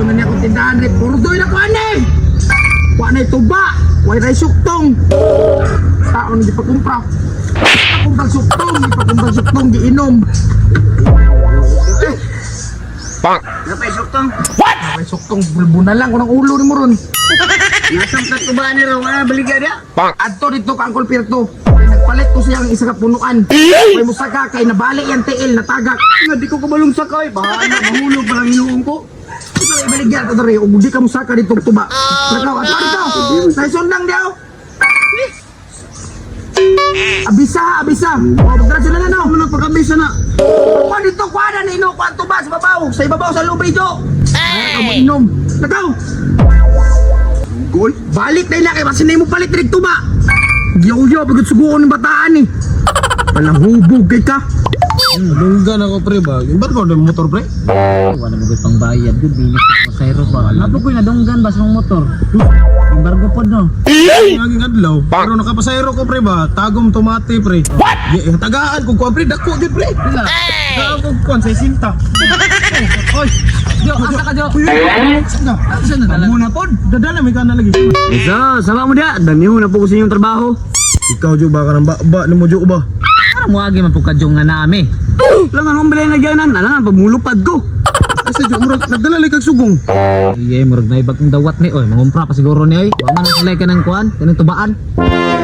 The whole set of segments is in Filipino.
na niya kung tindahan rin. Purdoy na kuhan eh! Kuhan na tuba! Huwag na suktong! Taon di pa kumpra. Kumpang suktong, di pa kumpang suktong, di inom. Bang! Napay suktong. May suktong, bulbo na lang ko ng ulo ni mo ron. Nasang tatubaan ni Raw, wala baliga dia. Bang! Adto dito ka Uncle Pirto. Nagpalit ko siya ng isa ka punuan. May musaka kay nabali yan tiil, natagak. Nga di ko kabalong sakay. Bahala, mahulog pa lang inuong ko. Ito ay baligyan ko dere, ug di ka musaka dito tuba. Nakaw, adto dito. Sa sundang diaw. Abisa, abisa. O, magdara sila na no. Ano pag-abisa na? Kuha dito, kuha na ni Ino. Kuha tuba sa babaw. Sa ibabaw sa lubay do. Ay, ka mo inom. Nakaw. Goy. Balik na ila kay masinay mo palit rin tuba. Yaw-yaw, pagod suguon ng bataan eh. Palang hubog kay ka. Lunggan ako pre ba? Ba't ko ng motor pre? Wala mo pang bayad gud binis ko sa hero pa. Napo ko nadunggan bas ng motor. Embargo pod no. Naging adlaw. Pero nakapasayro ko pre ba? Tagom tomate pre. What? Tagaan ko pre. Dako gud pre. Tagom ko sa sinta. Oy. Jo, asa ka jo? Sana. Asa na dala? Muna pod. Dadala may kana lagi. Isa, sama mo dia. Daniho na po ko sa inyong trabaho. Ikaw jo ba kanang ba ni mo jo ba? Para mo agi man po kadyong nga nami. Langan mong bilay na gyanan. Alangan, pagmulupad ko. Kasi jo murag nagdala lagi kag sugong. Iye, murag na ibag kong dawat ni. Oy, mangumpra pa siguro ni oy. Wa man ang salay ka ng kuan, kanang tubaan.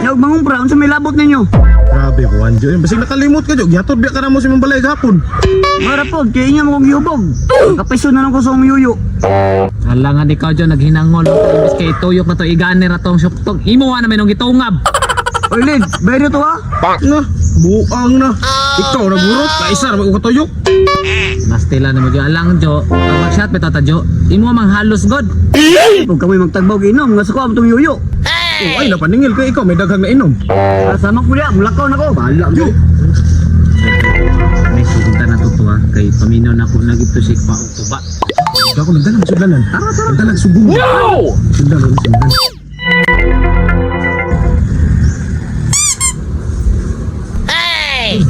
Yaw, mangumpra. Ano sa may labot ninyo? Grabe ko anjo. Basig nakalimot ka jo. Gyatod biya ka na mo sa imong balay gapon. Mara po, kaya inyo mong yubog. Kapiso na lang ko sa mong yuyo. Alangan ikaw jo naghinangol. Imbes kay tuyok na to igani ra tong suktog. Imo wa na may nung gitungab. Oy, Lid, bedo to ha? Nga, buang na. Ikaw nagurot. Kaisa na magkatuyok. Bastila na mo jo alang jo. Ang mag-shot pa tata jo. Imo mang halos god. Kung kami magtagbaw ginom, nga sa ko ang yuyo. Oh, ay napaningil ka ikaw. May daghang na inom. Sama ko niya, mulakaw na ko. Bahala mo. May sugunta na tutuwa kay paminaw na ko nagito si pa og tuba. Ako nagdala ng sugdanan. Nagdala ng sugong. No! Sugdanan.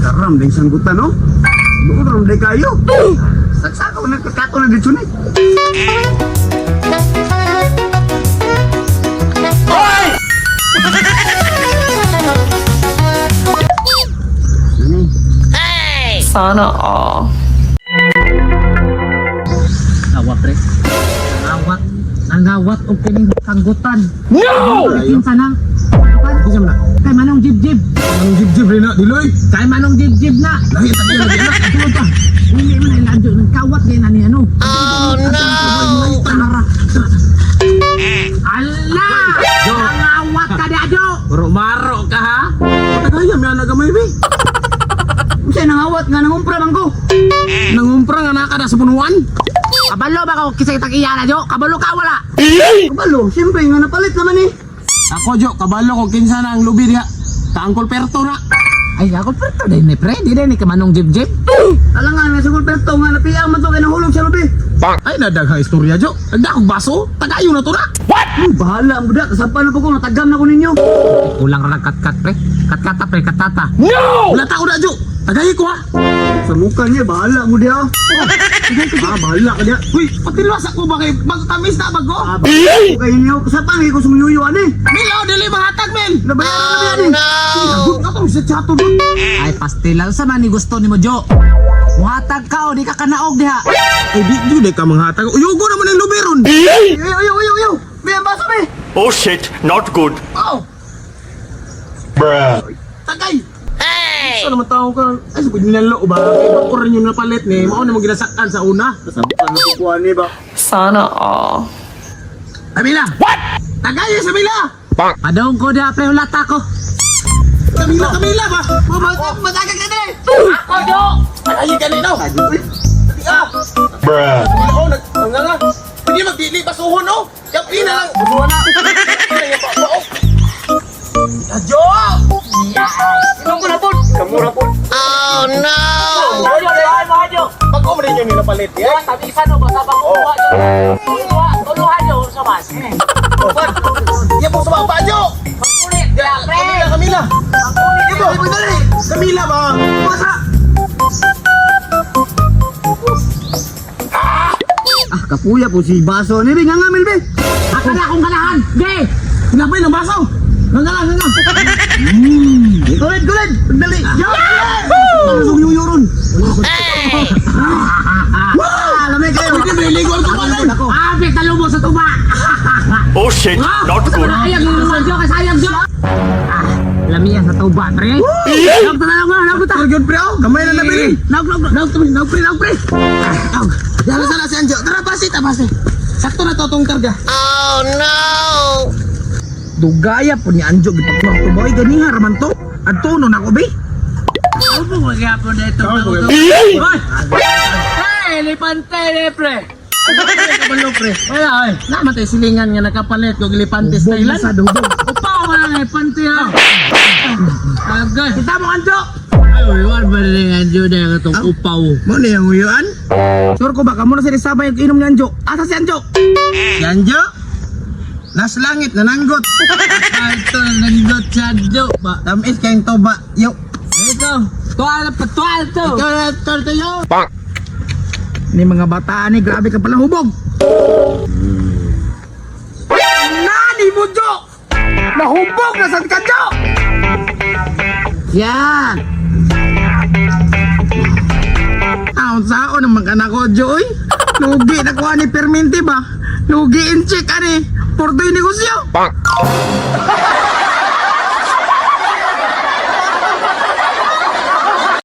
Karam, day sanggutan, no? Buram, day kayo. Saksakaw na kakato na dito ni. Sana all. Awat pre. Awat. Nangawat og kining sanggutan. No! Kinsa na? Isa mo na. Kay manong jib-jib. Anong jib-jib rin na. Diloy. Kay manong jib-jib na. Lahi tayo lagi na. Tulog ka. Hindi man ay ladyo ng kawat din na ni ano. Oh no. Allah! Nangawat ka di adyo. Maro ka ha? Patagaya, may anak gamay be. Kasi nangawat nga nangumpra man ko. Nangumpra nga nakada sa punuan. Kabalo ba ka kisay tag-iya na jo? Kabalo ka wala. Kabalo, siyempre nga napalit naman eh. Ako jo, kabalo ko kinsa na ang lubi diha. Taangkol perto na. Ay ako perto din ni pre. Di din ni kamanong jib-jib. Alangan nga sa kulperto nga napiyang man to kay nahulog sa lubi. Bang! Ay nadaghang istorya jo. Nagdakog baso. Tagayo na to na. Bahala ang budak, kasampan na po ko, natagam na ko ninyo. Kulang ra kat-kat pre. Kat-kata pre, katata. No! Wala tao na jo. Tagay ko ha. Sa mukha niya, bahala mo diya. Bahala ka diha. Uy, patilas ako ba kay magtamis na bago? Kayo niyo, kasampan ko sumuyuyuan eh. Milaw dili mahatag men. Nabayaran na yan eh. Nagut ka tong sa chato dun. Ay pastilan sa man ni gusto ni mo jo. Muhatag ka o di ka kanaog diha. Ay di ka manghatag. Uyugo naman ang lubi ron. Uyo. May ambaso me. Oh shit, not good. Oh, Bruh. Tagay. Hey! Saan naman tao ka? Ay, sabi nilalo ba? Kaya bakor rin yung napalit ni. Mao na mong ginasakan sa una. kasampan na kukuha ni ba? Sana all. Samila! What? Tagay sa Samila! Bang! Padong ko diha pre ulata ko. Samila ba? Matagal ka din! Ako jo. Ay, ganito! Dali ah! Bruh. Samila, oh, nagtanga nga. Hindi magdili, basuhon, oh! Yapi na lang! Basuhon na! Adyo! Sino ko na po? Kamura po! Oh no. Pag-o mo rin yung nilapalit, yan? Tabisan no basta bang kuha jo. Tuluhan jo sa mas. Yan po sa mga banyo! Kulit diha pre. Camila! Ito, dali! Camila ba? Masa! Ah, Kuya po si Baso ni Bing, ngamil be. Akala kong kalahan. Ge! Pinapay ng baso. Nangalang. Gulid. Dali. Pasok yung yuron. Lamay kayo. Hindi, may ligon ko pa rin. Abi, talo mo sa tuba. Oh shit, not good. Sayang yung naman, Jo. Sayang, Jo. Lamiya sa tuba, pre. Nagto na lang mo. Nagto ta. Good pre, oh. Kamay na nabili. Nag, pre. Sana si Anjo. Tara, basi. Sakto na to tong karga. Dugaya po ni Anjo. Gipagkuha ko, boy. Ganiha, raman to. Adto, no, nako, be. Opo, magyapon na ito. Hey, lipante, pre. Kabalo, pre. Wala, ay. Naman tayo silingan nga nakapalit kung lipante style. Upaw ka na lipante, ha. Agay. Kita mo, Anjo. Ay, wala ba rin nga Diyo na itong upaw? Mo na yung uyuan? Sure ko ba, kamo na sinisabay yung inom ni Anjo. Asa si Anjo? Si Anjo? Nas langit, nananggot. Ay, ito, nandot sa Diyo. Tamis kayong toba. Yo. Ito. Tuwal to. Ito yo. Ni mga bata ni, grabe ka pala hubog. Nani mo, Jo? Nahubog na saan ka, Jo? Yan. Taon-saon ang mga anak ko, Jo, oy. Lugi na kuha ni Perminti ba? Lugi in check, ani. Porto'y negosyo.